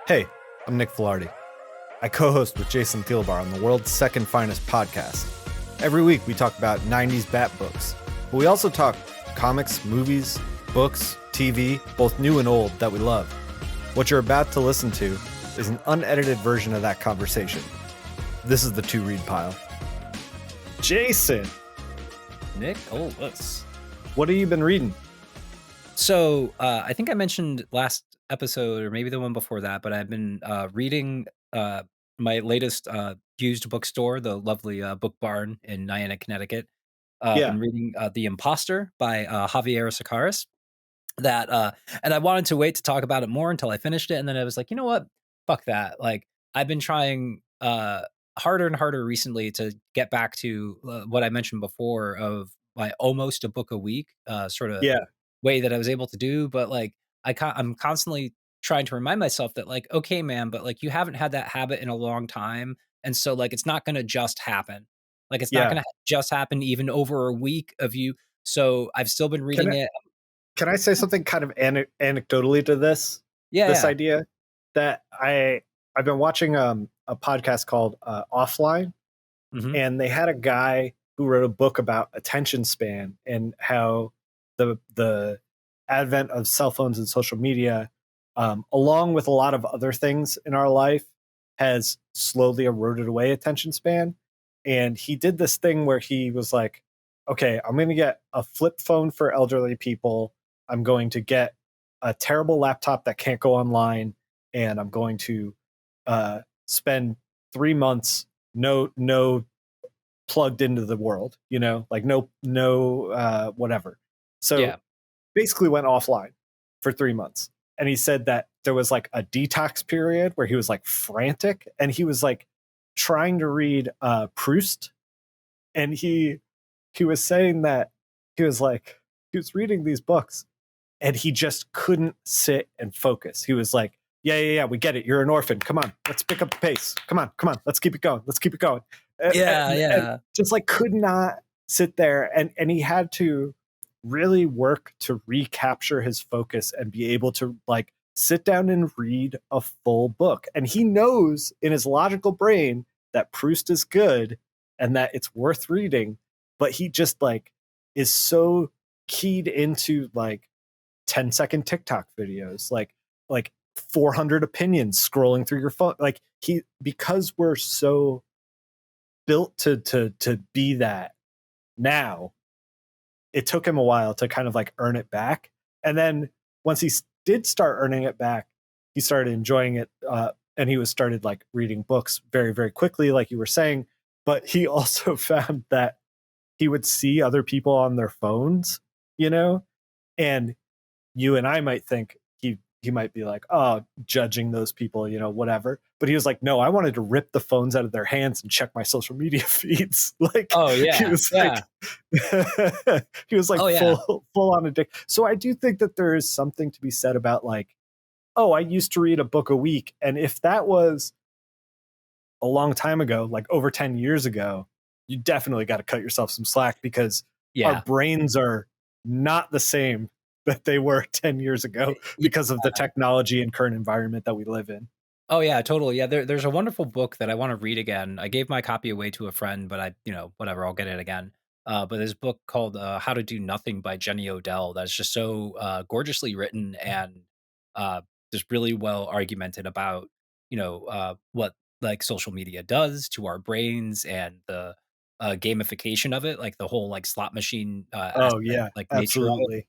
Hey, I'm Nick Filardi. I co-host with Jason Thielbar on the world's second finest podcast. Every week we talk about 90s Bat books, but we also talk comics, movies, books, TV, both new and old, that we love. What you're about to listen to is an unedited version of that conversation. This is the To Read Pile. Jason! Nick, us. What have you been reading? So I think I mentioned last episode, or maybe the one before that, but I've been reading my latest used bookstore, the lovely Book Barn in Niantic, Connecticut. I've Yeah. been reading The Imposter by Javier Cercas. And I wanted to wait to talk about it more until I finished it, and then I was like, you know what? Fuck that. Like, I've been trying harder and harder recently to get back to what I mentioned before of my almost a book a week sort of Yeah. way that I was able to do. But like, I'm constantly trying to remind myself that, like, okay, man, but like, you haven't had that habit in a long time, and so like, it's not going to just happen. Like, it's not Yeah. going to just happen even over a week of you. So I've still been reading it. Can I say something kind of anecdotally to this Yeah. idea? That I've been watching a podcast called Offline, Mhm. and they had a guy who wrote a book about attention span and how the advent of cell phones and social media, along with a lot of other things in our life, has slowly eroded away attention span. And he did this thing where he was like, okay, I'm going to get a flip phone for elderly people. I'm going to get a terrible laptop that can't go online, and I'm going to spend 3 months no plugged into the world, like no whatever. So Yeah. basically went offline for 3 months. And he said that there was like a detox period where he was like frantic, and he was like trying to read Proust, and he was saying that he was reading these books and he just couldn't sit and focus. He was like, yeah, we get it. You're an orphan. Come on, let's pick up the pace. Come on, let's keep it going. And just like could not sit there, and he had to really work to recapture his focus and be able to like sit down and read a full book. And he knows in his logical brain that Proust is good and that it's worth reading, but he just like is so keyed into like 10-second TikTok videos, like 400 opinions scrolling through your phone. Like because we're so built to be that now, it took him a while to kind of like earn it back. And then once he did start earning it back, he started enjoying it. And he started like reading books very, very quickly, like you were saying. But he also found that he would see other people on their phones, and you and I might think he might be like, oh, judging those people, whatever. But he was like, no, I wanted to rip the phones out of their hands and check my social media feeds. Like, Oh yeah. he was like, he was like full on addict. So I do think that there is something to be said about like, oh, I used to read a book a week. And if that was a long time ago, like over 10 years ago, you definitely got to cut yourself some slack, because our brains are not the same that they were 10 years ago because of the technology and current environment that we live in. Oh yeah, totally. Yeah, there's a wonderful book that I want to read again. I gave my copy away to a friend, but whatever, I'll get it again. But there's a book called How to Do Nothing by Jenny Odell that's just so gorgeously written, and just really well argumented about, what like social media does to our brains, and the gamification of it, like the whole like slot machine Oh aspect, yeah, like nature of it.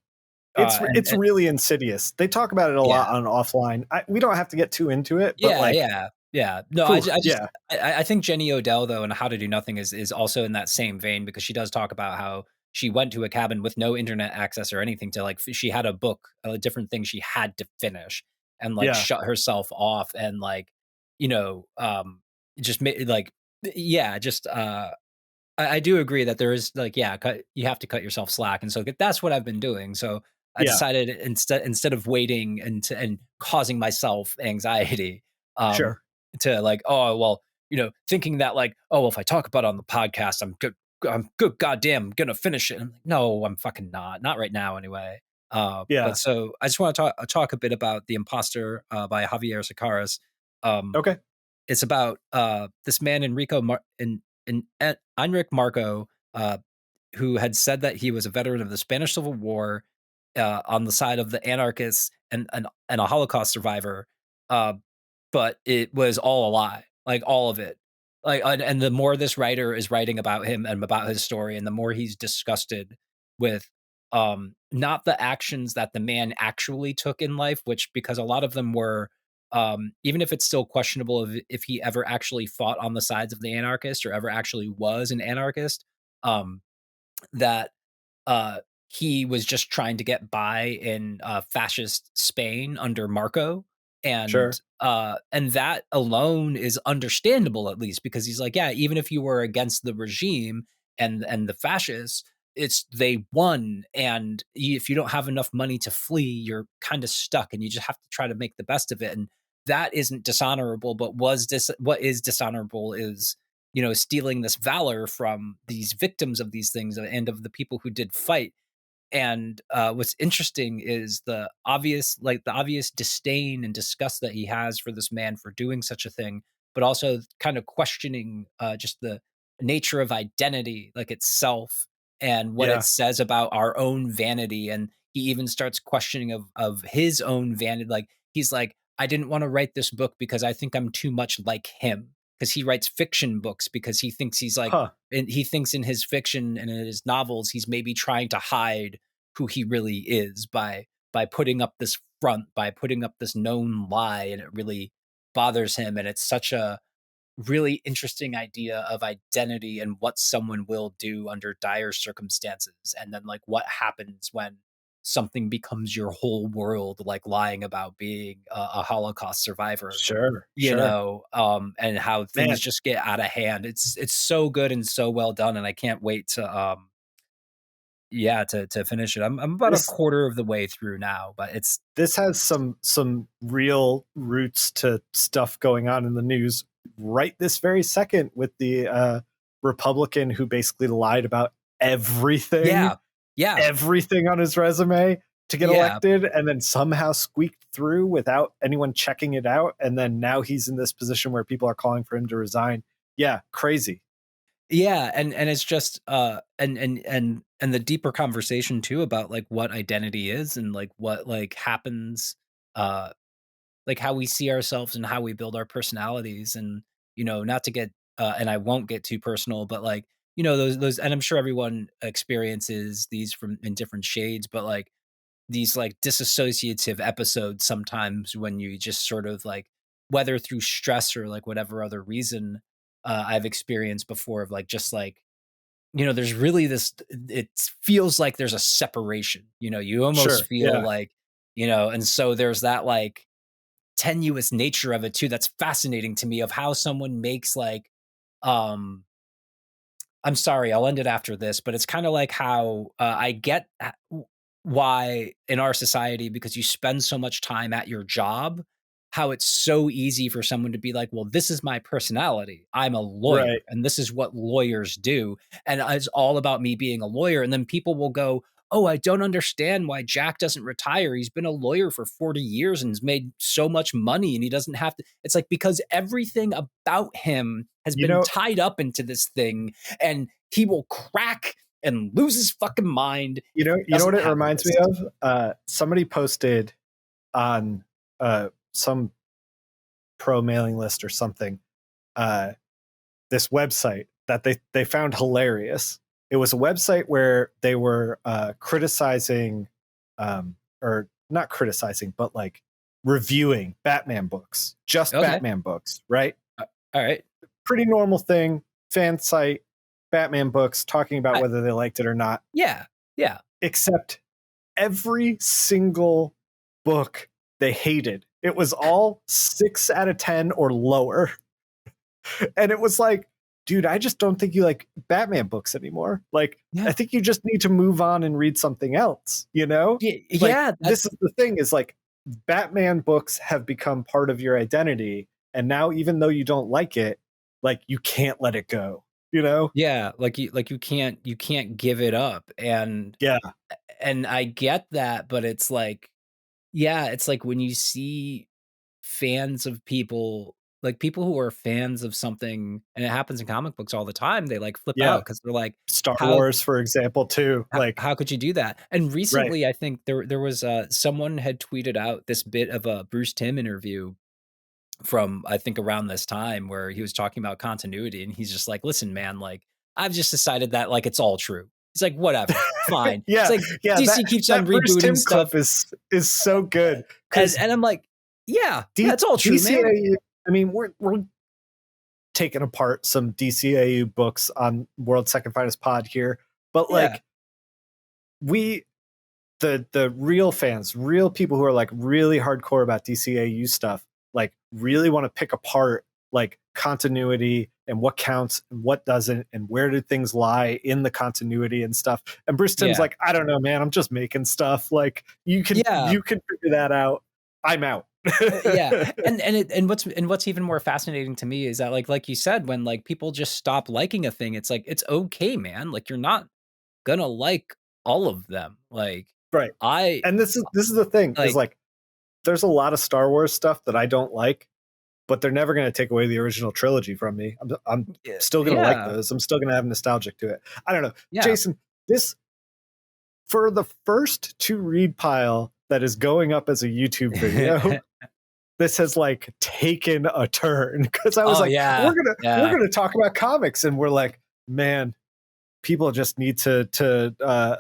absolutely. It's really insidious. They talk about it a lot on Offline. We don't have to get too into it, but yeah. No, whew, I think Jenny Odell, though, and How to Do Nothing is also in that same vein, because she does talk about how she went to a cabin with no internet access or anything to like, she had a book, a different thing she had to finish, and like shut herself off, and like, just like, just, I do agree that there is like, you have to cut yourself slack. And so that's what I've been doing. So I decided instead of waiting and causing myself anxiety, sure. to like, oh, well, thinking that like, oh, well, if I talk about it on the podcast, I'm good. Goddamn, I'm gonna finish it. And I'm like, no, I'm fucking not right now anyway. But Yeah. so I just want to talk a bit about The Imposter by Javier Cercas. Um, Okay. it's about this man Heinrich Marco, who had said that he was a veteran of the Spanish Civil War, on the side of the anarchists, and a Holocaust survivor. Uh, but it was all a lie, like all of it. Like, and the more this writer is writing about him and about his story, and the more he's disgusted with not the actions that the man actually took in life, which, because a lot of them were, even if it's still questionable if he ever actually fought on the sides of the anarchist or ever actually was an anarchist, um that uh, he was just trying to get by in fascist Spain under Marco, Sure. and that alone is understandable, at least, because he's like, yeah, even if you were against the regime and the fascists, it's they won, and if you don't have enough money to flee, you're kind of stuck, and you just have to try to make the best of it, and that isn't dishonorable. But what is dishonorable is, stealing this valor from these victims of these things and of the people who did fight. And what's interesting is the obvious disdain and disgust that he has for this man for doing such a thing, but also kind of questioning just the nature of identity, like itself, and what it Yeah. says about our own vanity. And he even starts questioning of his own vanity. Like, he's like, I didn't want to write this book because I think I'm too much like him. Because he writes fiction books because he thinks he's like, Huh. and he thinks in his fiction and in his novels he's maybe trying to hide who he really is by putting up this front, by putting up this known lie, and it really bothers him. And it's such a really interesting idea of identity and what someone will do under dire circumstances, and then like what happens when something becomes your whole world, like lying about being a Holocaust survivor, Sure. Sure. and how things Man, just get out of hand. It's so good and so well done, and I can't wait to yeah, to finish it. I'm about a this quarter of the way through now, but it's this has some real roots to stuff going on in the news right this very second with the Republican who basically lied about everything, yeah, yeah, everything on his resume to get yeah, elected, and then somehow squeaked through without anyone checking it out. And then now he's in this position where people are calling for him to resign. Yeah, crazy. yeah, and it's just and the deeper conversation too about like what identity is and like what like happens, uh like how we see ourselves and how we build our personalities. And not to get and I won't get too personal, but like, those, and I'm sure everyone experiences these from in different shades, but like these like disassociative episodes sometimes when you just sort of like, whether through stress or like whatever other reason, I've experienced before, of like just like, there's really this, it feels like there's a separation, you almost Sure. feel Yeah. like, and so there's that like tenuous nature of it too that's fascinating to me, of how someone makes like, um I'm sorry, I'll end it after this, but it's kind of like how I get why in our society, because you spend so much time at your job, how it's so easy for someone to be like, well, this is my personality. I'm a lawyer Right. and this is what lawyers do. And it's all about me being a lawyer. And then people will go, oh, I don't understand why Jack doesn't retire. He's been a lawyer for 40 years and has made so much money and he doesn't have to. It's like, because everything about him has You been know, tied up into this thing, and he will crack and lose his fucking mind if he you know what doesn't it have reminds me this. of? Somebody posted on some pro mailing list or something, uh, this website that they found hilarious. It was a website where they were criticizing, or not criticizing, but like reviewing Batman books, just Okay. Batman books, right? All right. Pretty normal thing. Fan site, Batman books, talking about I, whether they liked it or not. yeah. Yeah. Except every single book they hated. It was all 6 out of 10 or lower. And it was like, dude, I just don't think you like Batman books anymore. Like, I Yeah. think you just need to move on and read something else, you know? Like, Yeah. this is the thing, is like Batman books have become part of your identity. And now, even though you don't like it, like you can't let it go, you know? Yeah. Like you can't give it up. And Yeah. and I get that, but it's like, yeah, it's like when you see fans of people, like people who are fans of something, and it happens in comic books all the time, they like flip Yeah. out because they're like, Star how Wars, for example, too. Like, how could you do that? And right. recently, I think there was someone had tweeted out this bit of a Bruce Timm interview from, I think, around this time where he was talking about continuity, and he's just like, "Listen, man, like I've just decided that like it's all true." He's like, "Whatever, fine." It's Yeah, like yeah. DC keeps on That Bruce rebooting Timm stuff, clip is so good because and I'm like, "Yeah, yeah, it's all true, man." DCAU. I mean, we're taking apart some DCAU books on World's Second Finest Pod here, but Yeah, like we the real fans, real people who are like really hardcore about DCAU stuff, like really want to pick apart like continuity and what counts and what doesn't and where did things lie in the continuity and stuff. And Bruce Timm's yeah, like, I don't know, man, I'm just making stuff. Like yeah. you can figure that out. I'm out. Yeah, and what's even more fascinating to me is that like you said, when like people just stop liking a thing, it's like it's okay, man. Like you're not gonna like all of them. Like Right. I And this is the thing is like like there's a lot of Star Wars stuff that I don't like, but they're never going to take away the original trilogy from me. I'm still going to like yeah, those. I'm still going to have nostalgic to it. I don't know. yeah. Jason, this for the first to read pile that is going up as a YouTube video, this has like taken a turn because I was Oh like, yeah, we're yeah, gonna talk about comics, and we're like, man, people just need to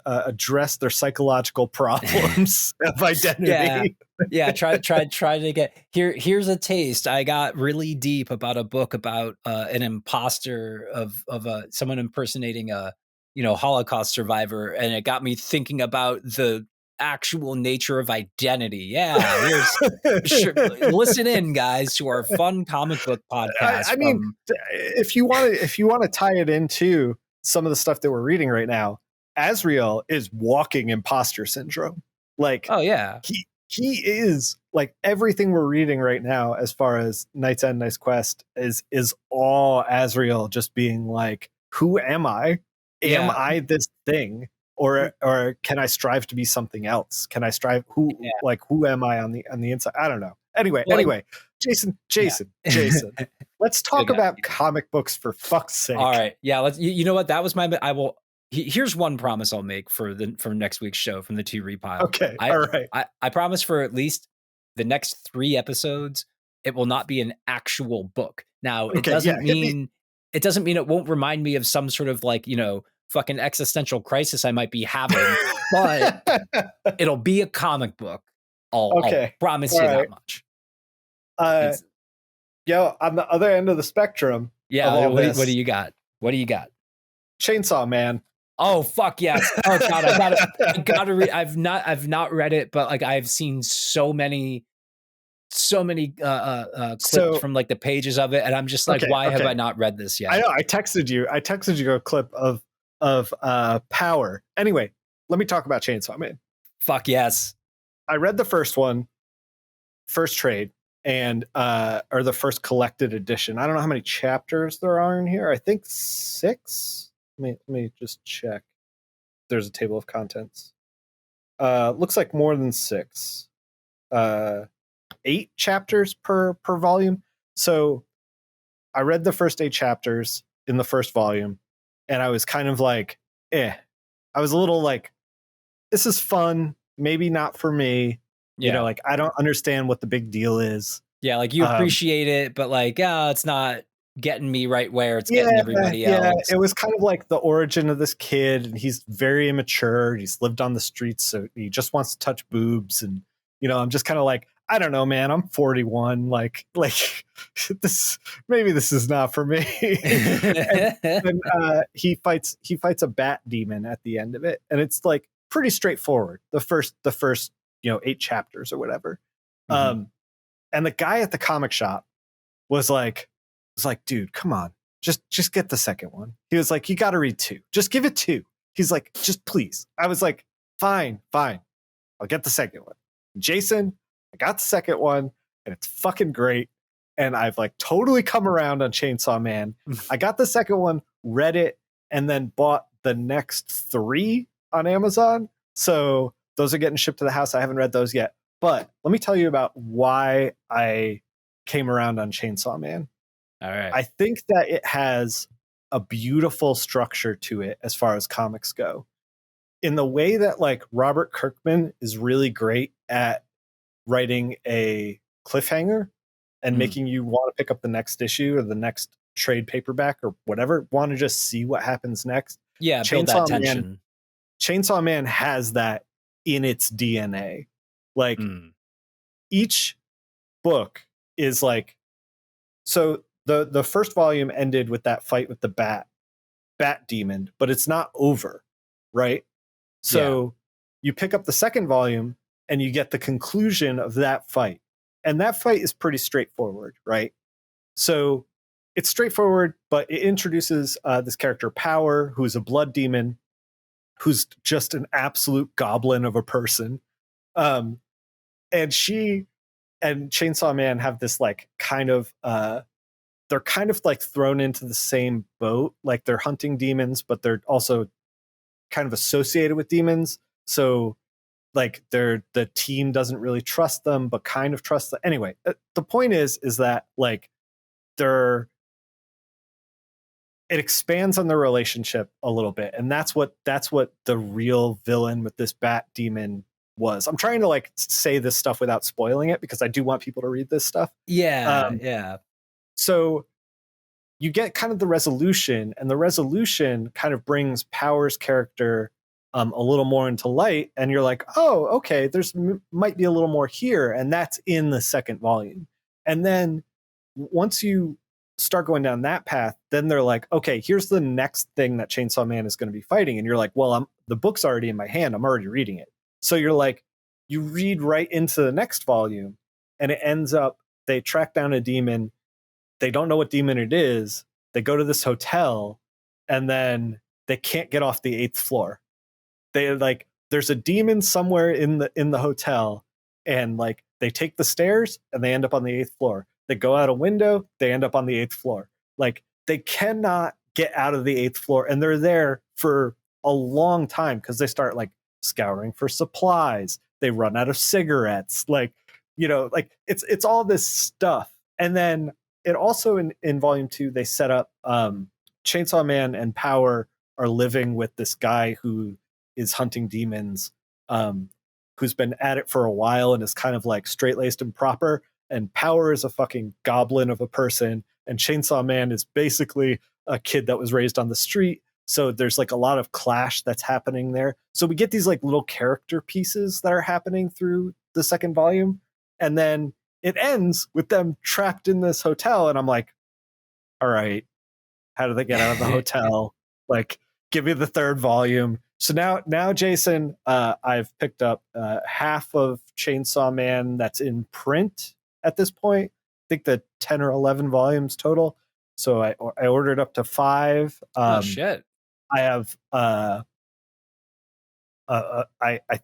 address their psychological problems of yeah. identity. Yeah, try to get here's a taste. I got really deep about a book about an imposter of someone impersonating a, you know, Holocaust survivor, and it got me thinking about the actual nature of identity. Yeah, here's sure, listen in guys to our fun comic book podcast I mean, from if you want to tie it into some of the stuff that we're reading right now, Azrael is walking imposter syndrome. Like oh yeah. he is like everything we're reading right now as far as Knight's End, Knight's Quest is all Azrael just being like, who am I? Am Yeah. I this thing? Or can I strive to be something else? Can I strive Yeah. who am I on the inside? I don't know. Anyway, Well, yeah. Jason. Let's talk Good guy. about comic books for fuck's All sake. right. Yeah, let's you know what? That was my I will here's one promise I'll make for next week's show from the two repile. Okay. I All right. I promise for at least the next 3 episodes, it will not be an actual book. Now, Okay. Yeah. Hit me. it doesn't mean it won't remind me of some sort of like, you know, fucking existential crisis I might be having, but it'll be a comic book. I'll Okay. promise All you right. that much. Uh, It's yo, on the other end of the spectrum of yeah, all what do this, you got? What do you got? Chainsaw Man. Oh fuck yes! Oh god, I gotta read. I've not read it, but like I've seen so many clips So from like the pages of it, and I'm just like, okay, why have I okay. not read this I yet? know. I texted you. A clip of Power. Anyway, let me talk about Chainsaw Man. Fuck yes. I read the first one, first trade, and or the first collected edition. I don't know how many chapters there are in here. I think 6. Let me just check. There's a table of contents. Looks like more than 6. 8 chapters per volume. So I read the first 8 chapters in the first volume, and I was kind of like, eh. I was a little like, this is fun, maybe not for me. You know, Yeah, like I don't understand what the big deal is. yeah. Like you Um, appreciate it, but like, it's not getting me right where it's yeah, getting everybody yeah. else. It was kind of like the origin of this kid, and he's very immature. He's lived on the streets, so he just wants to touch boobs. And you know, I'm just kind of like, I don't know, man. I'm 41. Like this. Maybe this is not for me. and he fights a bat demon at the end of it, and it's like pretty straightforward. The first 8 chapters or whatever. Mhm. And the guy at the comic shop was like, dude, come on, just get the second one. He was like, you got to read 2. Just give it 2. He's like, just please. I was like, fine, I'll get the second one. Jason, I got the second one, and it's fucking great. And I've like totally come around on Chainsaw Man. I got the second one, read it, and then bought the next 3 on Amazon. So those are getting shipped to the house. I haven't read those yet. But let me tell you about why I came around on Chainsaw Man. All right. I think that it has a beautiful structure to it as far as comics go. In the way that like Robert Kirkman is really great at writing a cliffhanger and making you want to pick up the next issue or the next trade paperback or whatever, want to just see what happens next. Yeah, build that tension. Chainsaw Man has that in its DNA. Like each book is like, so the first volume ended with that fight with the bat demon, but it's not over, right? So you pick up the second volume and you get the conclusion of that fight. And that fight is pretty straightforward, right? So it's straightforward, but it introduces this character, Power, who's a blood demon, who's just an absolute goblin of a person. And she and Chainsaw Man have this like kind of they're kind of like thrown into the same boat. Like they're hunting demons, but they're also kind of associated with demons. So like the team doesn't really trust them, but kind of trust them. Anyway, the point is that like they're it expands on their relationship a little bit, and that's what the real villain with this bat demon was. I'm trying to like say this stuff without spoiling it because I do want people to read this stuff. Yeah. So you get kind of the resolution, and the resolution kind of brings Power's character a little more into light, and you're like, oh, okay, there's might be a little more here, and that's in the second volume. And then once you start going down that path, then they're like, okay, here's the next thing that Chainsaw Man is going to be fighting, and you're like, well, the book's already in my hand, I'm already reading it. So you're like, you read right into the next volume, and it ends up they track down a demon. They don't know what demon it is. They go to this hotel, and then they can't get off the 8th floor. They like there's a demon somewhere in the hotel, and like they take the stairs and they end up on the 8th floor. They go out a window, they end up on the 8th floor. Like they cannot get out of the 8th floor, and they're there for a long time because they start like scouring for supplies. They run out of cigarettes. Like, you know, like it's all this stuff. And then it also in volume 2 they set up Chainsaw Man and Power are living with this guy who is hunting demons, who's been at it for a while and is kind of like straight-laced and proper. And Power is a fucking goblin of a person, and Chainsaw Man is basically a kid that was raised on the street. So there's like a lot of clash that's happening there. So we get these like little character pieces that are happening through the second volume, and then it ends with them trapped in this hotel, and I'm like, all right, how do they get out of the hotel? Like, give me the third volume. So now Jason, I've picked up half of Chainsaw Man that's in print at this point. I think the 10 or 11 volumes total. So I ordered up to 5. Oh shit. I have I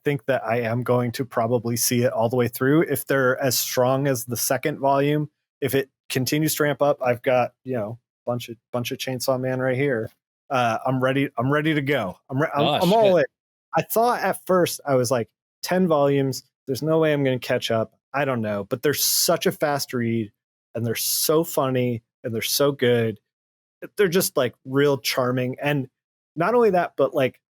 think that I am going to probably see it all the way through. If they're as strong as the second volume, if it continues to ramp up, I've got, you know, bunch of Chainsaw Man right here. I'm ready to go. I'm all in. I thought at first I was like 10 volumes. There's no way I'm going to catch up. I don't know, but they're such a fast read, and they're so funny, and they're so good. They're just like real charming. And not only that, but like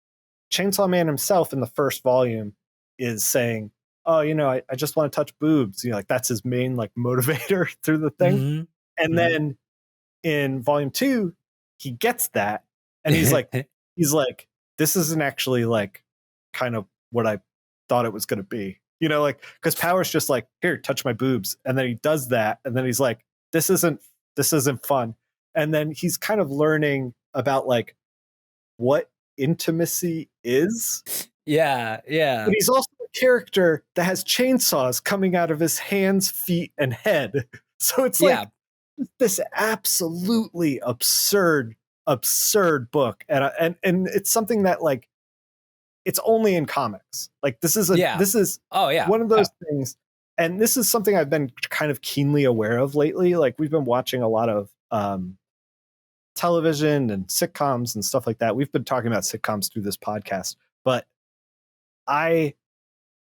Chainsaw Man himself in the first volume is saying, oh, you know, I just want to touch boobs. You know, like that's his main like motivator through the thing. Mm-hmm. And then in volume 2, he gets that, and he's like, this isn't actually like kind of what I thought it was going to be. You know, like, because Power's just like, here, touch my boobs. And then he does that. And then he's like, this isn't fun. And then he's kind of learning about like what intimacy is. Yeah. But he's also a character that has chainsaws coming out of his hands, feet, and head. So it's like this absolutely absurd book. And it's something that like, it's only in comics. Like this is one of those things. And this is something I've been kind of keenly aware of lately. Like we've been watching a lot of television and sitcoms and stuff like that. We've been talking about sitcoms through this podcast, but I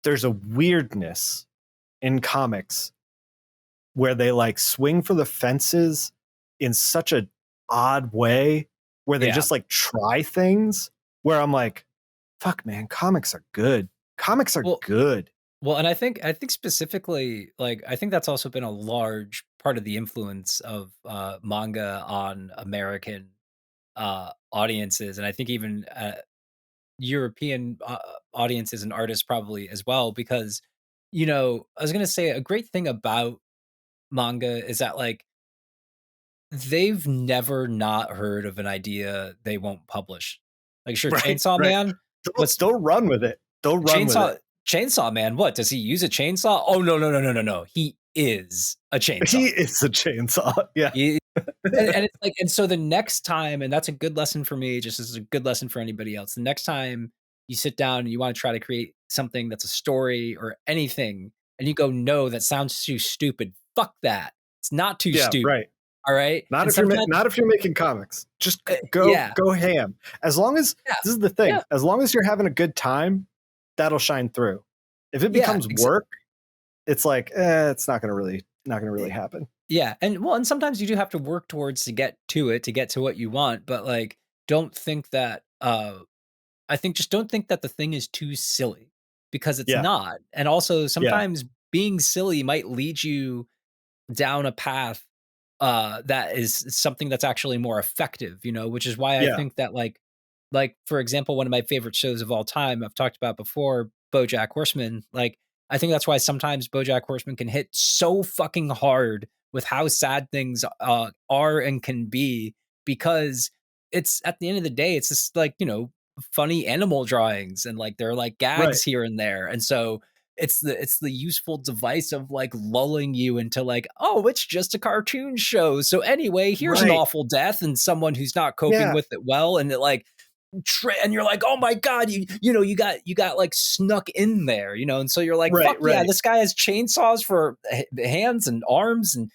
there's a weirdness in comics where they like swing for the fences in such a odd way, where they Yeah. just like try things where I'm like, fuck man, comics are good. Comics are Well, good. well, and I think specifically, like, I think that's also been a large part of the influence of manga on American audiences, and I think even European audiences and artists probably as well. Because I was gonna say a great thing about manga is that like they've never not heard of an idea they won't publish. Like, sure, Right, Chainsaw right. Man. They'll, What's they'll run with it. They'll run with Chainsaw it. Chainsaw Man? What does he use a chainsaw? Oh no, no, no, no, no, no. He is a chainsaw. He is a chainsaw. Yeah. He, and it's like, and so the next time, and that's a good lesson for me, just as a good lesson for anybody else. The next time you sit down and you want to try to create something that's a story or anything, and you go, no, that sounds too stupid. Fuck that. It's not too Yeah, stupid. right. All right. Not And if you're sometimes, not if you're making comics. Just yeah, go ham. As long as yeah, this is the thing. yeah, As long as you're having a good time, that'll shine through. If it yeah. becomes work, it's like it's not gonna really happen. Yeah, and well, and sometimes you do have to work towards to get to it, to get to what you want, but, like, don't think that, I think just don't think that the thing is too silly, because it's Yeah, not, and also yeah, sometimes being silly might lead you down a path, that is something that's actually more effective, which is why I yeah. think that, like, for example, one of my favorite shows of all time, I've talked about before, BoJack Horseman. Like, I think that's why sometimes BoJack Horseman can hit so fucking hard with how sad things, are and can be, because it's at the end of the day, it's just like, funny animal drawings, and, like, there are, like, Right, gags here and there, and so it's the useful device of, like, lulling you into, like, "Oh, it's just a cartoon show, so anyway, here's an right. awful death and someone who's not coping Yeah, with it well," and it, like, and you're like, "Oh my god, you got like snuck in there," and so you're like, right, "Fuck yeah, right. this guy has chainsaws for hands and arms, and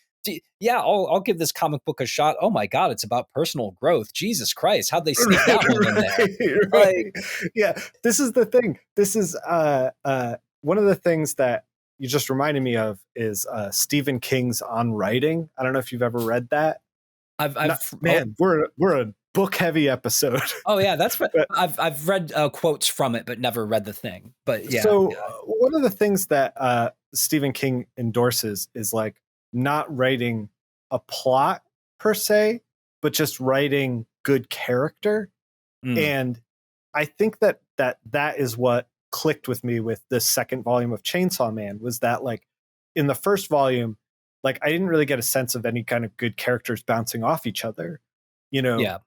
yeah, I'll give this comic book a shot. Oh my god, it's about personal growth. Jesus Christ, how'd they sneak Right, that one in there?" Like, right. Yeah, this is the thing. This is one of the things that you just reminded me of is Stephen King's On Writing. I don't know if you've ever read that. Not, oh, man, we're a book heavy episode. oh yeah, that's what But I've read quotes from it, but never read the thing. But yeah, so yeah, one of the things that Stephen King endorses is like not writing a plot per se, but just writing good character. mm, And I think that is what clicked with me with this second volume of Chainsaw Man, was that like in the first volume, like I didn't really get a sense of any kind of good characters bouncing off each other. You know, yeah,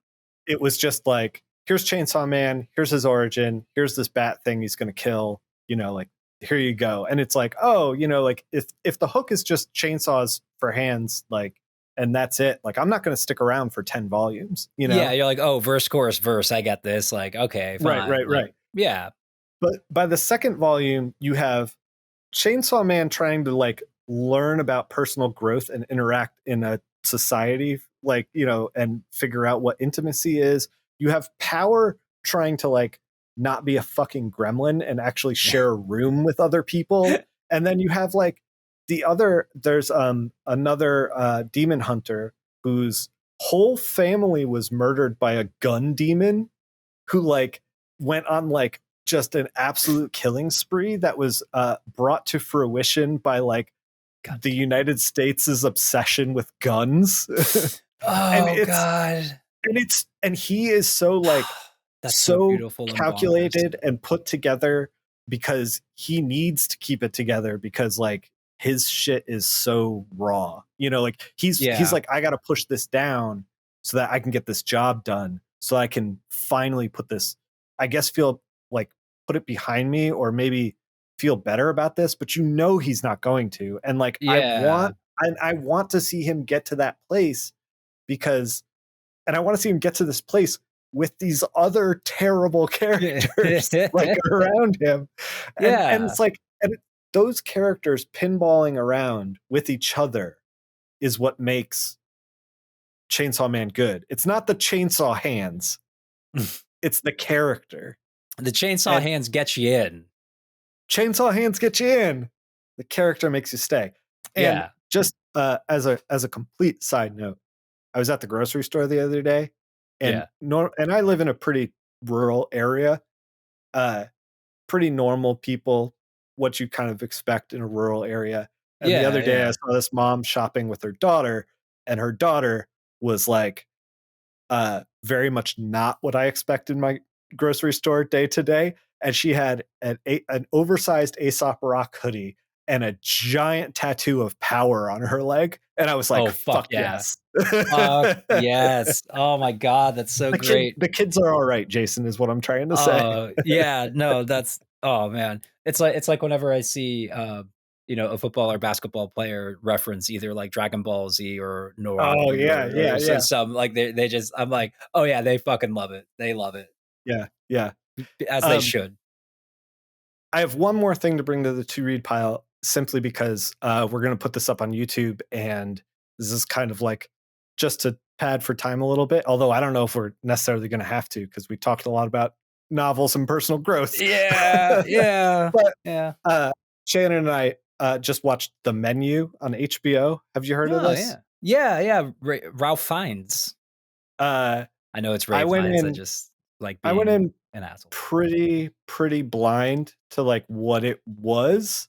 it was just like, here's Chainsaw Man, here's his origin, here's this bat thing he's going to kill, like here you go. And it's like, oh, like if the hook is just chainsaws for hands, like, and that's it, like I'm not going to stick around for 10 volumes. yeah. You're like, oh, verse, chorus, verse. I get this. Like, okay, Right, fine. right, Like, right. yeah, But by the second volume, you have Chainsaw Man trying to like learn about personal growth and interact in a society, like, and figure out what intimacy is. You have Power trying to like not be a fucking gremlin and actually share a room with other people. And then you have like there's another demon hunter whose whole family was murdered by a gun demon who like went on like just an absolute killing spree that was brought to fruition by like God the damn. United States' obsession with guns. and Oh it's god, and he is so like that's so so beautiful and bonkers. calculated and put together because he needs to keep it together because like his shit is so raw. Like he's Yeah, like, I gotta push this down so that I can get this job done. So I can finally put this, I guess, feel like put it behind me or maybe feel better about this, but he's not going to. And like yeah. I want to see him get to that place because and I want to see him get to this place with these other terrible characters like around him. And Yeah. it's like those characters pinballing around with each other is what makes Chainsaw Man good. It's not the chainsaw hands, it's the character. The chainsaw And hands get you in. chainsaw hands get you in. The character makes you stay. And Yeah, just as a complete side note, I was at the grocery store the other day, and yeah, and I live in a pretty rural area. Uh, Pretty normal people, what you kind of expect in a rural area. And the yeah, other day, I yeah. saw this mom shopping with her daughter, and her daughter was like very much not what I expect in my grocery store day to day. And she had an oversized Aesop Rock hoodie and a giant tattoo of power on her leg. And I was like, Oh, fuck fuck yeah. yes. Fuck yes. Oh my god, that's so great. The kids are all right, Jason, is what I'm trying to say. Yeah, no, that's oh man. It's like whenever I see a football or basketball player reference either like Dragon Ball Z or Oh Naruto yeah, or yeah, yeah. some like they just I'm like, "Oh yeah, they fucking love it. They love it." Yeah, yeah. As they Um, should. I have one more thing to bring to the to read pile simply because we're going to put this up on YouTube, and this is kind of like just to pad for time a little bit. Although I don't know if we're necessarily going to have to because we talked a lot about novels and personal growth. Yeah, yeah, But yeah. uh, Shannon and I just watched The Menu on HBO. Have you heard of Oh, this? yeah. Yeah, yeah, Ralph Fiennes. Uh, I know it's I Ray went Fiennes, I in. just like I went being in an asshole. pretty blind to like what it was.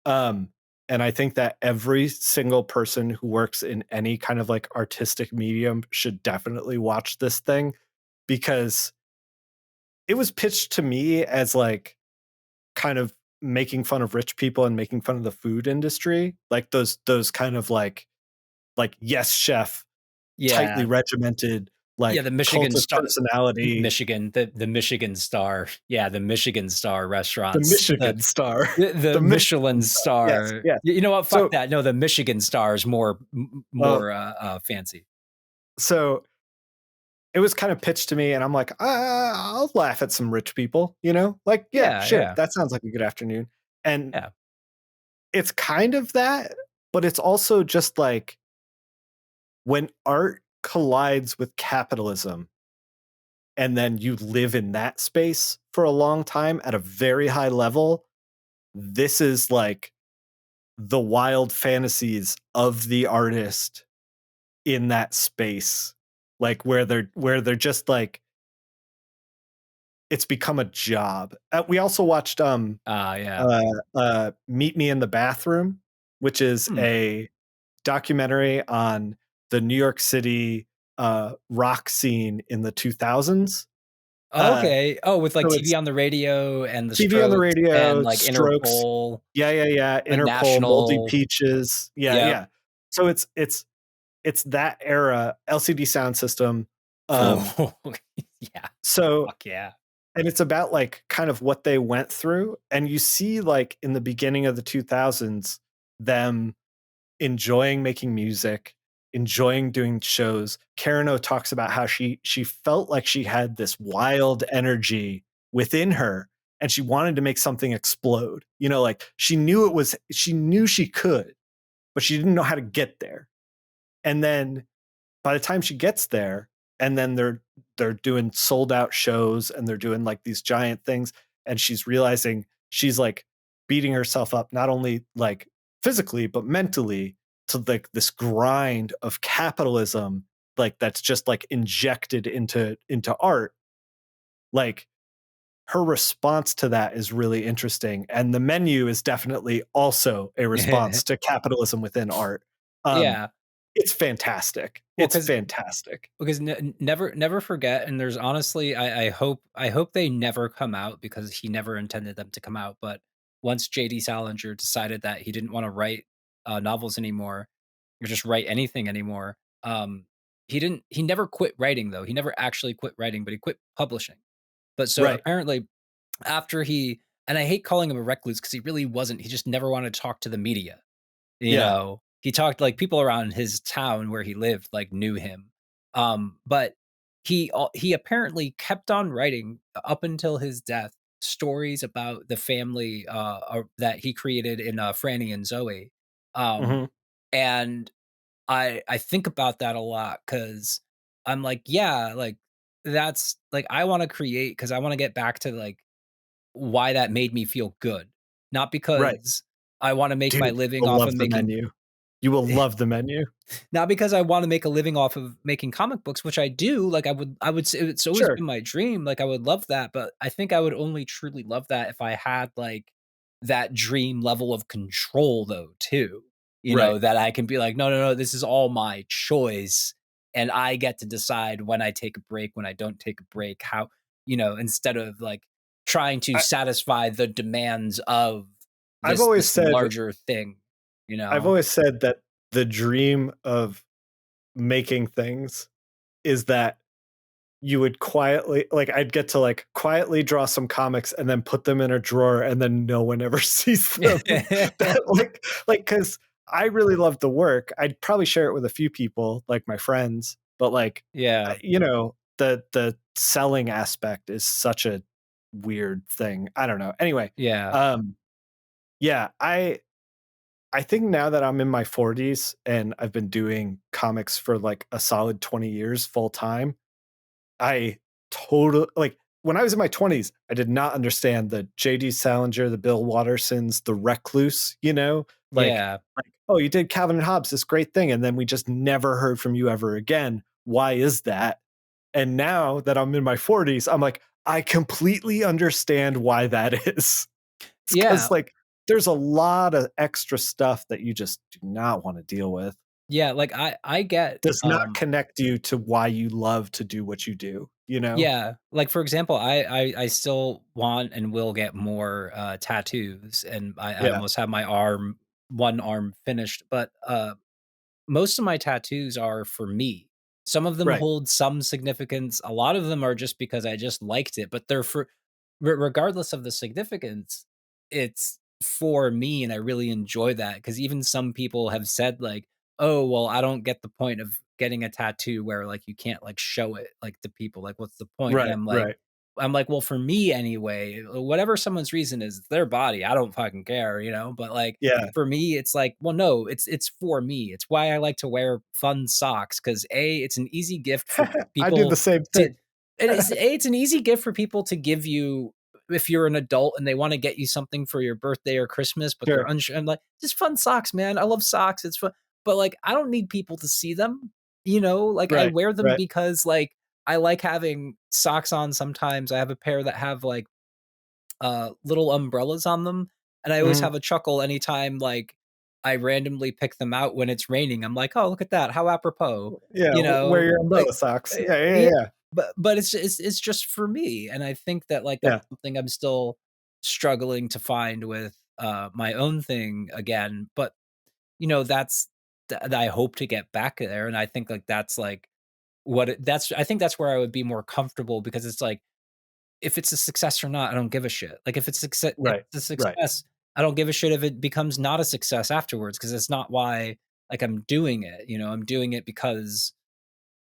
Um, and I think that every single person who works in any kind of like artistic medium should definitely watch this thing because it was pitched to me as like kind of making fun of rich people and making fun of the food industry, like those kind of like yes chef, tightly Yeah. regimented, Yeah, like the cult Michigan of Star personality, Michigan, the Michigan Star. Yeah, the Michigan Star the restaurants. Michigan star, The the Michelin Michigan star. Yes, Star. yes. You know what? Fuck So, that. No, the Michigan Star is uh, more, fancy. so it was kind of pitched to me and I'm like, I'll laugh at some rich people, like, yeah, Yeah, sure. yeah, That sounds like a good afternoon. And yeah. it's kind of that, but it's also just like when art collides with capitalism and then you live in that space for a long time at a very high level, this is like the wild fantasies of the artist in that space. Like where they're just like it's become a job. We also watched Yeah. Meet Me in the Bathroom, which is Hmm. a documentary on the New York City rock scene in the 2000s. Uh, Okay. Oh, with, like, so TV it's on the radio and The TV on the Strokes and, radio, like, Strokes, Interpol, yeah, yeah, yeah, like, Interpol, Moldy National. Peaches, yeah, Yep. yeah. So it's that era, LCD sound system. Um, Oh, yeah. so Fuck yeah. and it's about like kind of what they went through, and you see like in the beginning of the 2000s them enjoying making music, enjoying doing shows. Karen O talks about how she felt like she had this wild energy within her and she wanted to make something explode. Like she knew she could, but she didn't know how to get there. And then by the time she gets there, and then they're doing sold out shows and they're doing like these giant things, and she's realizing she's like beating herself up not only like physically but mentally to like this grind of capitalism, like that's just like injected into art. Like her response to that is really interesting, and The Menu is definitely also a response to capitalism within art. um Yeah. it's fantastic, Well, it's because fantastic. never forget, and there's honestly I hope they never come out because he never intended them to come out, but once JD Salinger decided that he didn't wanna write, novels anymore, or just write anything anymore, he never quit writing, though. He never actually quit writing, but he quit publishing. But so Right. apparently after he and I hate calling him a recluse because he really wasn't, he just never wanted to talk to the media. Yeah. He talked like people around his town where he lived, like, knew him. But he apparently kept on writing up until his death stories about the family, that he created in, Franny and Zoe. Um, Mhm. and I think about that a lot because 'cause I'm like, yeah, like, that's like, I wanna create because I wanna get back to, like, why that made me feel good. not Right. because I wanna make my Dude, living you'll off love of the making menu. You will love the menu. not because I wanna make a living off of making comic books, which I do, like, I would say it's always Sure. been my dream, like, I would love that, but I think I would only truly love that if I had, like, that dream level of control, though, too, Right. that I can be like, "No, no, no, this is all my choice, and I get to decide when I take a break, when I don't take a break, how," instead of, like, trying to I satisfy the demands of I've this always this said larger thing, you I've know? always said that the dream of making things is that you would quietly like, I'd get to, like, quietly draw some comics and then put them in a drawer and then no one ever sees them. That, because I really love the work. I'd probably share it with a few people, like my friends, but, like, Yeah, the selling aspect is such a weird thing. I don't know. Anyway, yeah. um, yeah, I think now that I'm in my 40s and I've been doing comics for, like, a solid 20 years full time, I totally like, when I was in my 20s, I did not understand the JD Salinger, the Bill Wattersons, the Recluse, Yeah. "Oh, you did Calvin and Hobbes, this great thing, and then we just never heard from you ever again. Why is that?" And now that I'm in my 40s, I'm like, I completely understand why that is. It's Yeah. because, like, there's a lot of extra stuff that you just do not wanna deal with. Yeah, like, I get, Does not connect you to why you love to do what you do, you know? yeah, like, for example, I still want and will get more, tattoos, and I Yeah. almost have my one arm finished, but, most of my tattoos are for me. Some of them Right. hold some significance, a lot of them are just because I just liked it, but they're for regardless of the significance, it's for me, and I really enjoy that because even some people have said, like, "Oh, well, I don't get the point of getting a tattoo where, like, you can't, like, show it, like, to people, like, what's the point?" And Right, right. I'm like, "Well, for me anyway, whatever someone's reason is, it's their body, I don't fucking care," but, like, Yeah. for me, it's like, well, no, it's for me. It's why I like to wear fun socks because A, it's an easy gift for I do the people same to thing. it's an easy gift for people to give you if you're an adult and they wanna get you something for your birthday or Christmas, but they're Sure. unsure. I'm like, "Just fun socks, man. I love socks. It's fun." But, like, I don't need people to see them, Like, I Right, wear them right. because, like, I like having socks on sometimes. I have a pair that have, like, little umbrellas on them, and I always Mhm. have a chuckle anytime, like, I randomly pick them out when it's raining. I'm like, "Oh, look at that, how apropos," Yeah, wear your Like, umbrella socks. Yeah, yeah, yeah, yeah. but it's just for me, and I think that, like, that's Yeah, something I'm still struggling to find with, my own thing again, but, that's that I hope to get back there, and I think, like, that's, like, I think that's where I would be more comfortable because it's like, if it's a success or not, I don't give a shit. Like, if right, it's a right. success, I don't give a shit if it becomes not a success afterwards because it's not why, like, I'm doing it, I'm doing it because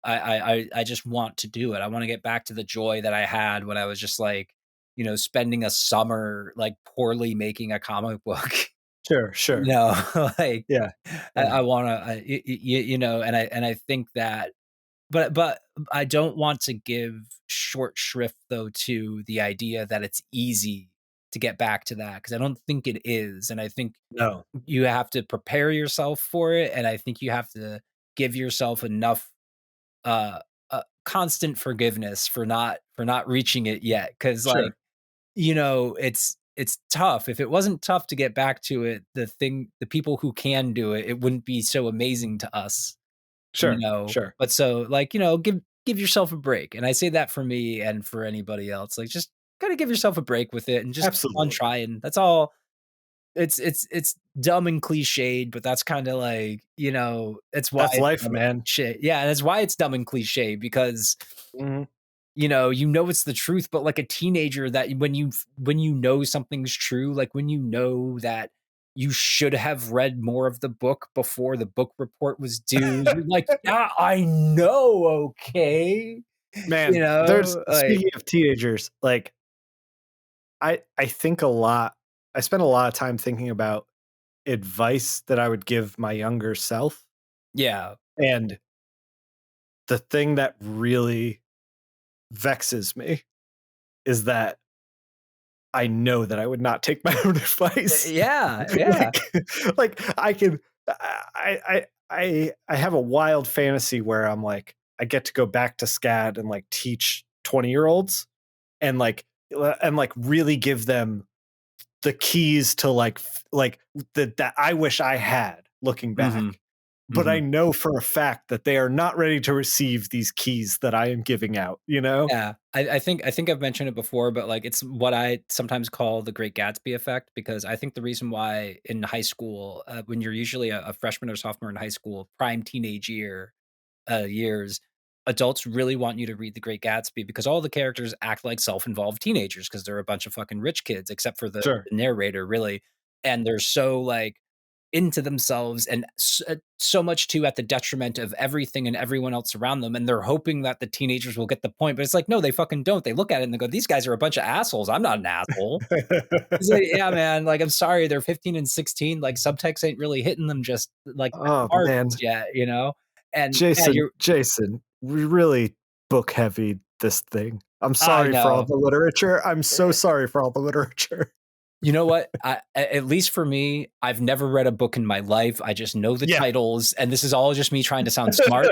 I just want to do it. I wanna get back to the joy that I had when I was just, like, spending a summer, like, poorly making a comic book, Sure, sure. like, Yeah, I yeah. wanna, and I think that but I don't want to give short shrift, though, to the idea that it's easy to get back to that because I don't think it is, and I think No. you have to prepare yourself for it, and I think you have to give yourself enough, uh, constant forgiveness for not reaching it yet. Because like, Sure, it's tough. If it wasn't tough to get back to it, the people who can do it, it wouldn't be so amazing to us. sure, sure. But so, like, give yourself a break, and I say that for me and for anybody else, like, just gotta give yourself a break with it and just keep on Absolutely. trying, that's all. It's dumb and cliched, but that's kinda like, it's why That's it's life, dumb and man. cliche, yeah, and that's why it's dumb and cliche because, Mhm. it's the truth, but like a teenager that when you know something's true, like, when you know that you should have read more of the book before the book report was due, you're like, "Yeah, I know, okay." Man, there's Like, speaking of teenagers, like, I think a lot I spend a lot of time thinking about advice that I would give my younger self, yeah, and the thing that really vexes me is that I know that I would not take my own advice. Yeah, yeah. Like I can, I have a wild fantasy where I'm like, I get to go back to SCAD and like teach 20-year-olds and like really give them the keys to like that I wish I had looking Mhm, back. But I mhm. know for a fact that they are not ready to receive these keys that I am giving out, you know? Yeah, I think I've mentioned it before, but, like, it's what I sometimes call the Great Gatsby effect, because I think the reason why in high school, when you're usually a freshman or sophomore in high school, prime teenage years, adults really want you to read The Great Gatsby because all the characters act like self-involved teenagers because 'cause they're a bunch of fucking rich kids, except for the Sure. the narrator, really, and they're so, like, into themselves and so much too at the detriment of everything and everyone else around them, and they're hoping that the teenagers will get the point, but it's like, no, they fucking don't. They look at it and they go, "These guys are a bunch of assholes. I'm not an asshole." It's like, "Yeah, man, like, I'm sorry, they're 15 and 16, like, subtext ain't really hitting them just, like, at the Oh margins man, yet," you know? And, yeah, Jason, you're Jason, we really book heavy this thing. I'm I sorry for all know. the literature. I'm so Eh, sorry for all the literature. you know what? At least for me, I've never read a book in my life. I just know the Yeah. titles, and this is all just me trying to sound smart.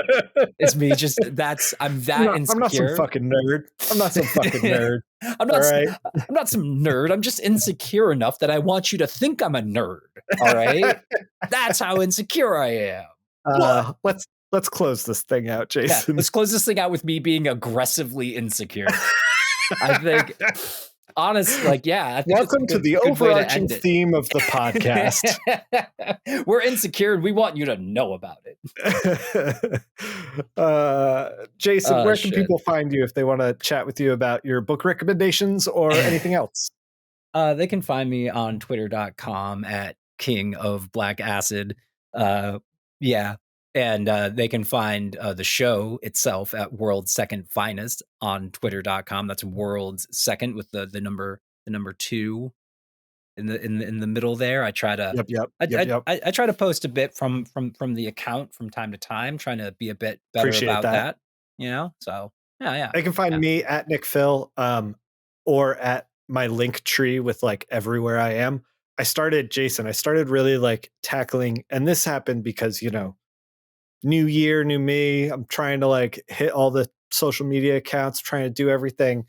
It's me just that's I'm that I'm not some insecure. fucking nerd. I'm not some fucking nerd. I'm All not right. I'm not some nerd. I'm just insecure enough that I want you to think I'm a nerd, all right? That's how insecure I am. What? Let's close this thing out, Yeah, Jason. let's close this thing out with me being aggressively insecure. I think like, yeah, I think it's a Welcome to the good way to overarching end it. theme of the podcast. We're insecure and we want you to know about it. Jason, Oh, where can shit. people find you if they want to chat with you about your book recommendations or anything else? They can find me on twitter.com at King of Black Acid. Uh, yeah. And they can find the show itself at World's Second Finest on twitter.com. That's World's Second with the number two in the middle there. I try to Yep, yep, I, yep, I yep. I I try to post a bit from the account from time to time, trying to be a bit better Appreciate about that. that, you know? So yeah, yeah. They can find Yeah. me at Nick Phil, or at my link tree with like everywhere I am. I started really like tackling, and this happened because, new year, new me. I'm trying to like hit all the social media accounts, trying to do everything.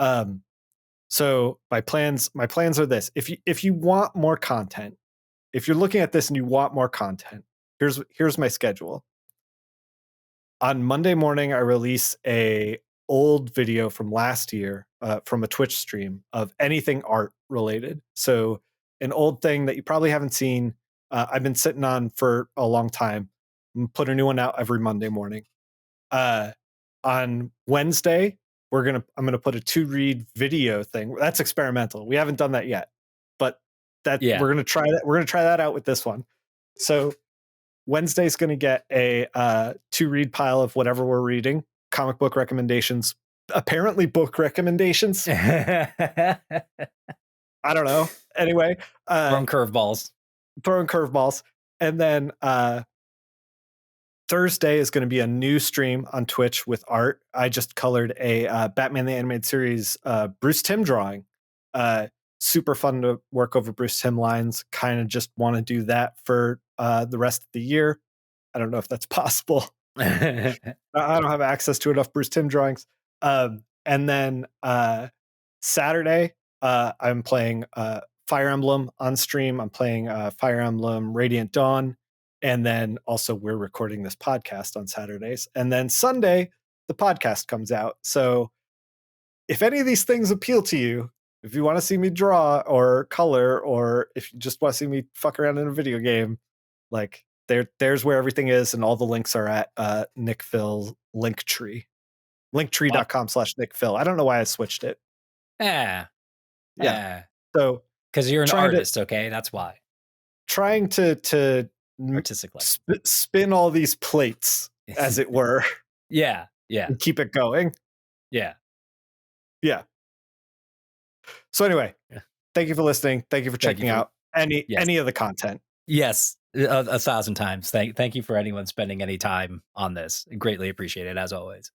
Um, so my plans are this. If you want more content, if you're looking at this and you want more content, here's my schedule. On Monday morning, I release a old video from last year, from a Twitch stream of anything art related. So an old thing that you probably haven't seen. I've been sitting on for a long time. Put a new one out every Monday morning. Uh, on Wednesday, I'm gonna put a to read video thing. That's experimental. We haven't done that yet, but that Yeah. we're gonna try that. We're gonna try that out with this one. So Wednesday's going to get a to read pile of whatever we're reading, comic book recommendations, apparently book recommendations. I don't know. Anyway, Throwing curveballs. throwing curveballs. And then Thursday is going to be a new stream on Twitch with art. I just colored a Batman the Animated Series Bruce Timm drawing. Super fun to work over Bruce Timm lines. Kind of just want to do that for the rest of the year. I don't know if that's possible. I don't have access to enough Bruce Timm drawings. And then Saturday, I'm playing Fire Emblem on stream. I'm playing Fire Emblem Radiant Dawn. And then also, we're recording this podcast on Saturdays. And then Sunday, the podcast comes out. So if any of these things appeal to you, if you want to see me draw or color, or if you just want to see me fuck around in a video game, like there's where everything is, and all the links are at Nick Phil Linktree. What? Linktree.com/Nick Phil. I don't know why I switched it. Yeah. Yeah. Yeah. So Because you're an trying to artist, okay? That's why. trying to Artistic license. spin all these plates, as it were, Yeah. Yeah. and keep it going. Yeah. Yeah. So anyway, Yeah. thank you for listening. Thank you for Thank you checking for out any yes. of the content. Yes. A thousand times. Thank you for anyone spending any time on this. Greatly appreciate it as always.